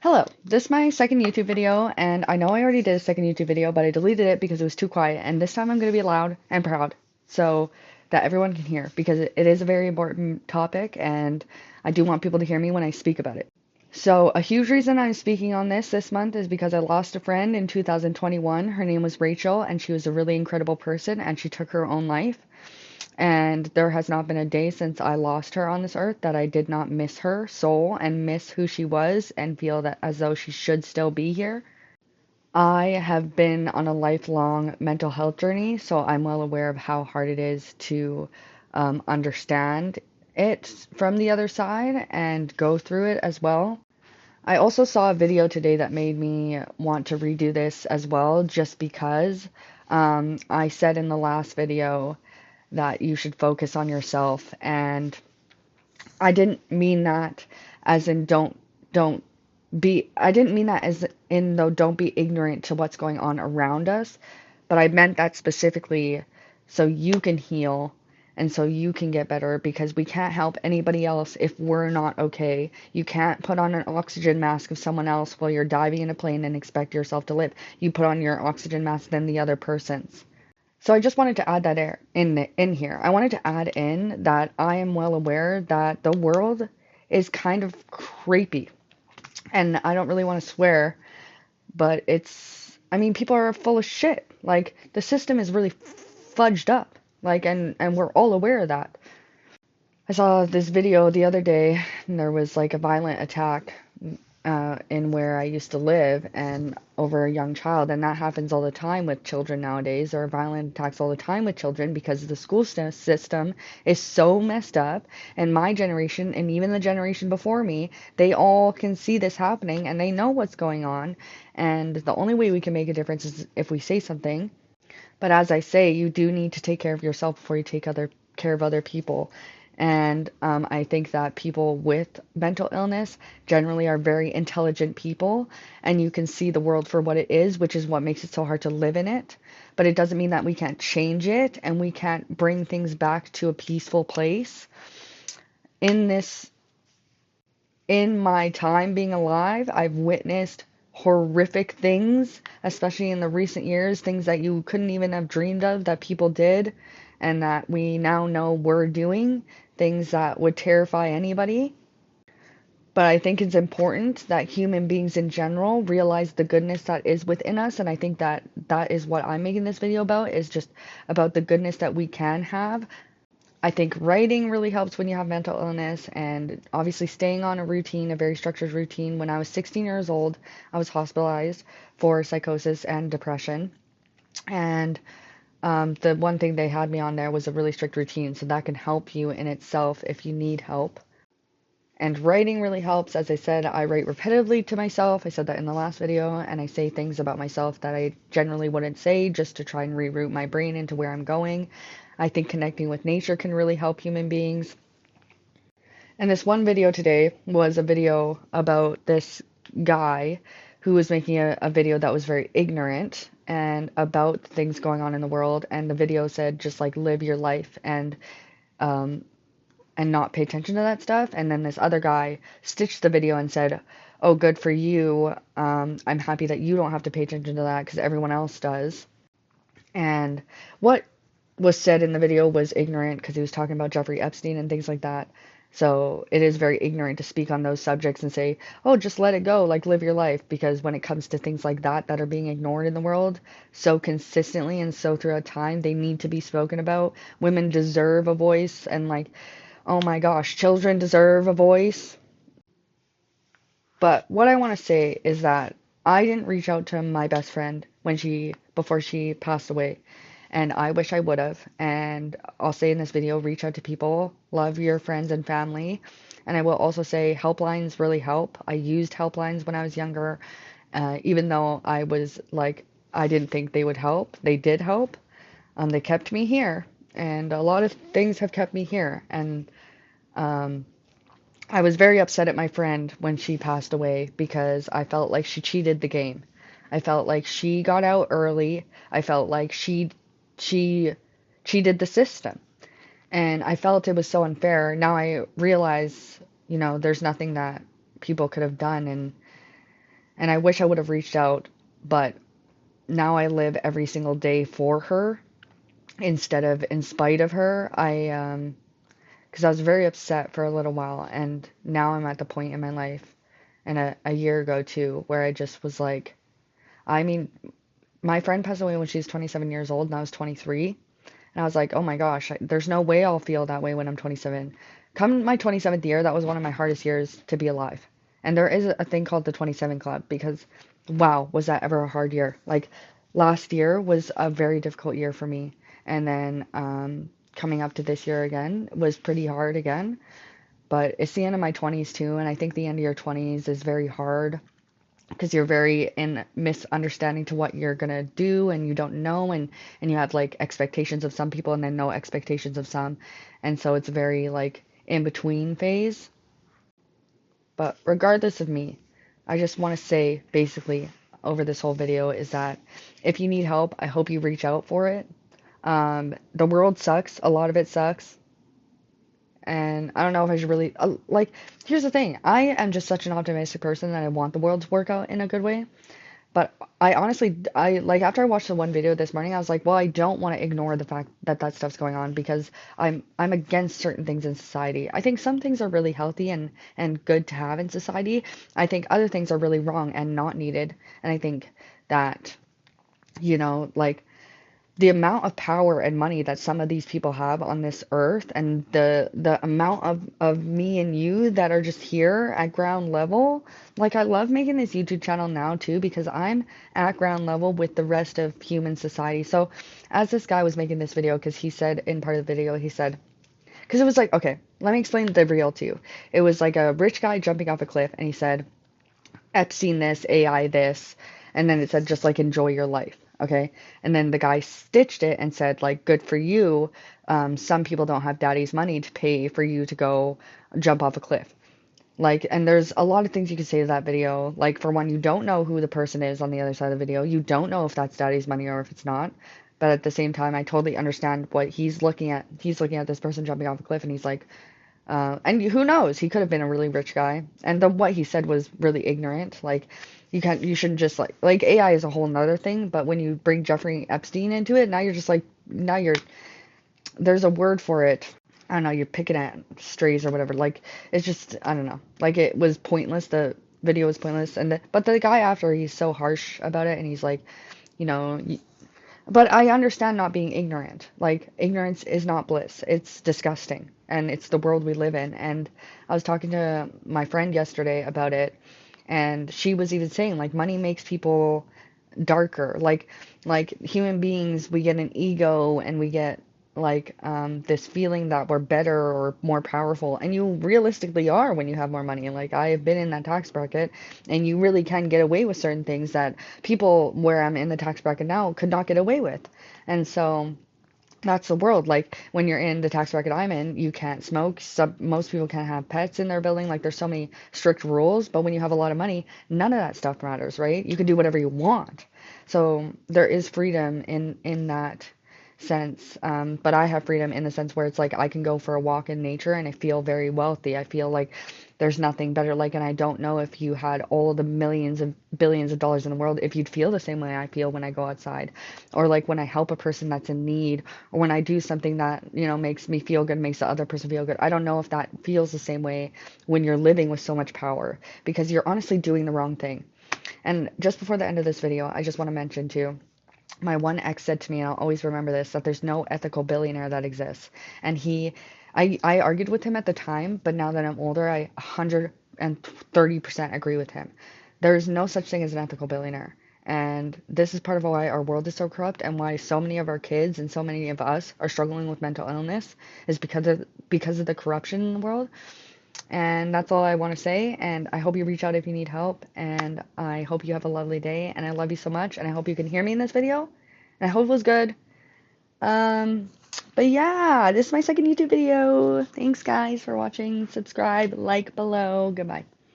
Hello, this is my second YouTube video, and I know I already did a second YouTube video, but I deleted it because it was too quiet, and this time I'm going to be loud and proud so that everyone can hear, because it is a very important topic, and I do want people to hear me when I speak about it. So, a huge reason I'm speaking on this month is because I lost a friend in 2021. Her name was Rachel, and she was a really incredible person, and she took her own life. And there has not been a day since I lost her on this earth that I did not miss her soul and miss who she was and feel that as though she should still be here. I have been on a lifelong mental health journey, so I'm well aware of how hard it is to understand it from the other side and go through it as well. I also saw a video today that made me want to redo this as well, just because I said in the last video that you should focus on yourself. And I didn't mean that as in don't I didn't mean that as in though don't be ignorant to what's going on around us, but I meant that specifically so you can heal and so you can get better, because we can't help anybody else if we're not okay. You can't put on an oxygen mask of someone else while you're diving in a plane and expect yourself to live. You put on your oxygen mask than the other person's. So I just wanted to add that in here. I wanted to add in that I am well aware that the world is kind of creepy. And I don't really want to swear, but I mean, people are full of shit. Like, the system is really fudged up. Like, and we're all aware of that. I saw this video the other day, and there was like a violent attack in where I used to live and over a young child. And that happens all the time with children nowadays. There are violent attacks all the time with children because the school system is so messed up. And my generation and even the generation before me, they all can see this happening and they know what's going on. And the only way we can make a difference is if we say something. But as I say, you do need to take care of yourself before you take care of other people. And I think that people with mental illness generally are very intelligent people, and you can see the world for what it is, which is what makes it so hard to live in it. But it doesn't mean that we can't change it and we can't bring things back to a peaceful place. In this, in my time being alive, I've witnessed horrific things, especially in the recent years, things that you couldn't even have dreamed of that people did and that we now know we're doing, things that would terrify anybody. But I think it's important that human beings in general realize the goodness that is within us. And I think that that is what I'm making this video about, is just about the goodness that we can have. I think writing really helps when you have mental illness, and obviously staying on a routine, a very structured routine. When I was 16 years old, I was hospitalized for psychosis and depression. And the one thing they had me on there was a really strict routine, so that can help you in itself if you need help. And writing really helps. As I said, I write repetitively to myself. I said that in the last video, and I say things about myself that I generally wouldn't say just to try and reroute my brain into where I'm going. I think connecting with nature can really help human beings. And this one video today was a video about this guy who was making a video that was very ignorant and about things going on in the world. And the video said, just like live your life um, and not pay attention to that stuff. And then this other guy stitched the video and said, oh, good for you. I'm happy that you don't have to pay attention to that because everyone else does. And what was said in the video was ignorant because he was talking about Jeffrey Epstein and things like that. So it is very ignorant to speak on those subjects and say, oh, just let it go, like live your life. Because when it comes to things like that that are being ignored in the world so consistently and so throughout time, they need to be spoken about. Women deserve a voice, and like, oh my gosh, children deserve a voice. But what I want to say is that I didn't reach out to my best friend before she passed away. And I wish I would have. And I'll say in this video, reach out to people, love your friends and family. And I will also say helplines really help. I used helplines when I was younger, even though I was like, I didn't think they would help. They did help. They kept me here. And a lot of things have kept me here. And um, I was very upset at my friend when she passed away because I felt like she cheated the game. I felt like she got out early. I felt like she cheated the system. And I felt it was so unfair. Now I realize, there's nothing that people could have done, and And I wish I would have reached out, but now I live every single day for her instead of in spite of her. Because I was very upset for a little while, and now I'm at the point in my life, and a year ago too, where I just was like, I mean, my friend passed away when she was 27 years old, and I was 23. And I was like, oh my gosh, there's no way I'll feel that way when I'm 27. Come my 27th year, that was one of my hardest years to be alive. And there is a thing called the 27 Club because, wow, was that ever a hard year? Like, last year was a very difficult year for me. And then coming up to this year again was pretty hard again. But it's the end of my 20s too. And I think the end of your 20s is very hard because you're very in misunderstanding to what you're gonna do and you don't know and you have like expectations of some people and then no expectations of some, and so it's very like in between phase. But regardless of me, I just want to say basically over this whole video is that if you need help, I hope you reach out for it. The world sucks, a lot of it sucks, and I don't know if I should really like, here's the thing, I am just such an optimistic person that I want the world to work out in a good way. But I honestly, I like after I watched the one video this morning, I was like, well, I don't want to ignore the fact that that stuff's going on because I'm against certain things in society. I think some things are really healthy and good to have in society. I think other things are really wrong and not needed. And I think that, like the amount of power and money that some of these people have on this earth and the amount of me and you that are just here at ground level. Like, I love making this YouTube channel now too because I'm at ground level with the rest of human society. So as this guy was making this video, because he said in part of the video, he said, because it was like, okay, let me explain the reel to you. It was like a rich guy jumping off a cliff, and he said, Epstein this, AI this, and then it said just like enjoy your life, okay? And then the guy stitched it and said like good for you. Some people don't have daddy's money to pay for you to go jump off a cliff. Like, and there's a lot of things you could say to that video. Like, for one, you don't know who the person is on the other side of the video. You don't know if that's daddy's money or if it's not. But at the same time, I totally understand what he's looking at. He's looking at this person jumping off a cliff, and he's like, and who knows? He could have been a really rich guy. And what he said was really ignorant. Like, you shouldn't just like AI is a whole nother thing. But when you bring Jeffrey Epstein into it, now you're just like, now you're, there's a word for it. I don't know, you're picking at strays or whatever. Like, it's just, I don't know. Like, it was pointless. The video was pointless. But the guy after, he's so harsh about it. And he's like, you know, but I understand not being ignorant. Like, ignorance is not bliss. It's disgusting. And it's the world we live in. And I was talking to my friend yesterday about it, and she was even saying, like, money makes people darker. Like human beings, we get an ego and we get like this feeling that we're better or more powerful, and you realistically are when you have more money. Like, I have been in that tax bracket, and you really can get away with certain things that people where I'm in the tax bracket now could not get away with. And so that's the world. Like, when you're in the tax bracket I'm in, you can't smoke. Most people can't have pets in their building. Like, there's so many strict rules. But when you have a lot of money, none of that stuff matters, right? You can do whatever you want. So there is freedom in that sense. But I have freedom in the sense where it's like I can go for a walk in nature and I feel very wealthy. I feel like there's nothing better. Like, and I don't know if you had all the millions and billions of dollars in the world, if you'd feel the same way I feel when I go outside, or like when I help a person that's in need, or when I do something that, makes me feel good, makes the other person feel good. I don't know if that feels the same way when you're living with so much power, because you're honestly doing the wrong thing. And just before the end of this video, I just want to mention too, my one ex said to me, and I'll always remember this, that there's no ethical billionaire that exists. And I argued with him at the time, but now that I'm older, I 130% agree with him. There's no such thing as an ethical billionaire. And this is part of why our world is so corrupt and why so many of our kids and so many of us are struggling with mental illness, is because of the corruption in the world. And that's all I want to say. And I hope you reach out if you need help. And I hope you have a lovely day. And I love you so much. And I hope you can hear me in this video. And I hope it was good. Um, but yeah, this is my second YouTube video. Thanks guys for watching. Subscribe, like below. Goodbye.